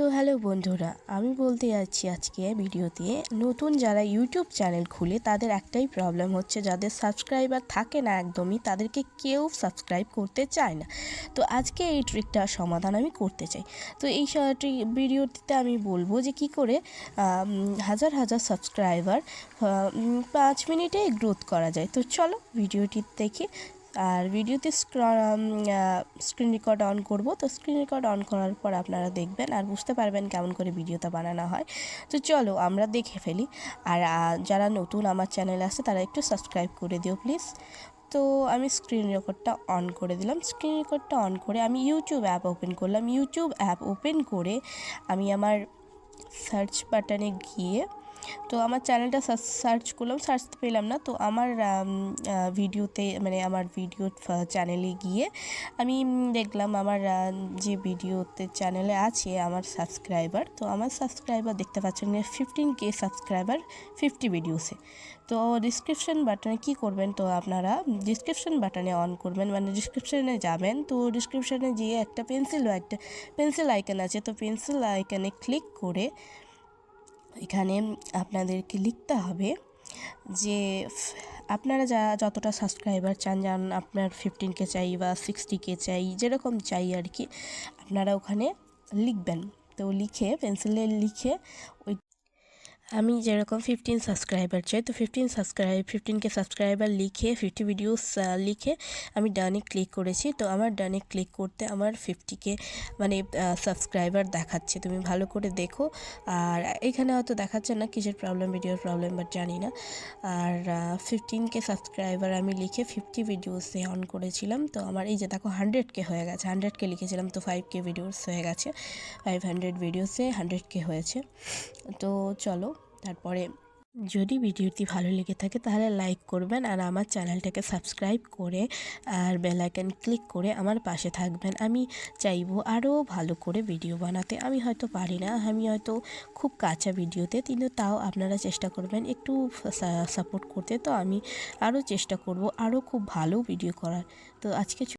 তো হ্যালো বন্ধুরা, আমি বলতে যাচ্ছি আজকে ভিডিওতে নতুন যারা ইউটিউব চ্যানেল খুলে তাদের একটাই প্রবলেম হচ্ছে, যাদের সাবস্ক্রাইবার থাকে না একদমই, তাদেরকে কেউ সাবস্ক্রাইব করতে চায় না। তো আজকে এই ট্রিকটার সমাধান আমি করতে চাই। তো এই ভিডিওটিতে আমি বলবো যে কি করে হাজার হাজার সাবস্ক্রাইবার 5 মিনিটে গ্রোথ করা যায়। তো চলো ভিডিওটি দেখি। আর ভিডিওতে স্ক্রিন রেকর্ড অন করব। তো স্ক্রিন রেকর্ড অন করার পর আপনারা দেখবেন আর বুঝতে পারবেন কেমন করে ভিডিওটা বানানো হয়। তো চলো আমরা দেখে ফেলি। আর যারা নতুন আমার চ্যানেলে আসে তারা একটু সাবস্ক্রাইব করে দিও প্লিজ। তো আমি স্ক্রিন রেকর্ডটা অন করে দিলাম। স্ক্রিন রেকর্ডটা অন করে আমি ইউটিউব অ্যাপ ওপেন করলাম। ইউটিউব অ্যাপ ওপেন করে আমি আমার সার্চ বাটনে গিয়ে তো আমার চ্যানেলটা সার্চ করলাম, সার্চ পেলাম না। তো আমার ভিডিওতে মানে আমার ভিডিও চ্যানেলে গিয়ে আমি দেখলাম আমার যে ভিডিওতে চ্যানেলে আছে আমার সাবস্ক্রাইবার, তো আমার সাবস্ক্রাইবার দেখতে পাচ্ছেন 15K সাবস্ক্রাইবার 50 ভিডিওসে। তো ডিসক্রিপশন বাটনে কি করবেন, তো আপনারা ডিসক্রিপশন বাটনে অন করবেন, মানে ডিসক্রিপশনে যাবেন। তো ডিসক্রিপশনে গিয়ে একটা পেন্সিল আইকন আছে, তো পেন্সিল আইকনে ক্লিক করে এখানে আপনাদেরকে লিখতে হবে যে আপনারা যতটা সাবস্ক্রাইবার চান, আপনার 15K চাই বা 60K চাই, যেরকম চাই আর কি, আপনারা ওখানে লিখবেন। তো লিখে পেন্সিলে লিখে ওই আমি যেরকম 15 সাবস্ক্রাইবার চাই, তো 15K সাবস্ক্রাইবার লিখে 50 ভিডিওস লিখে আমি ডানে ক্লিক করেছি। তো আমার ডানে ক্লিক করতে আমার 50K মানে সাবস্ক্রাইবার দেখাচ্ছে। তুমি ভালো করে দেখো। আর এখানে হয়তো দেখাচ্ছে না, কিসের প্রবলেম, ভিডিওর প্রবলেম, বাট জানি না। আর 15K সাবস্ক্রাইবার আমি লিখে 50 ভিডিওসে অন করেছিলাম। তো আমার এই যে দেখো 100K হয়ে গেছে। 100K লিখেছিলাম, তো 5K ভিডিওস হয়ে গেছে। 500 ভিডিওসে 100K হয়েছে। তো চলো, তারপরে যদি ভিডিওটি ভালো লেগে থাকে তাহলে লাইক করবেন আর আমার চ্যানেলটাকে সাবস্ক্রাইব করে আর বেল আইকন ক্লিক করে আমার পাশে থাকবেন। আমি চাইবো আরও ভালো করে ভিডিও বানাতে। আমি হয়তো পারি না, আমি হয়তো খুব কাঁচা ভিডিওতে, কিন্তু তাও আপনারা চেষ্টা করবেন একটু সাপোর্ট করতে। তো আমি আরও চেষ্টা করব আরও খুব ভালো ভিডিও করার। তো আজকে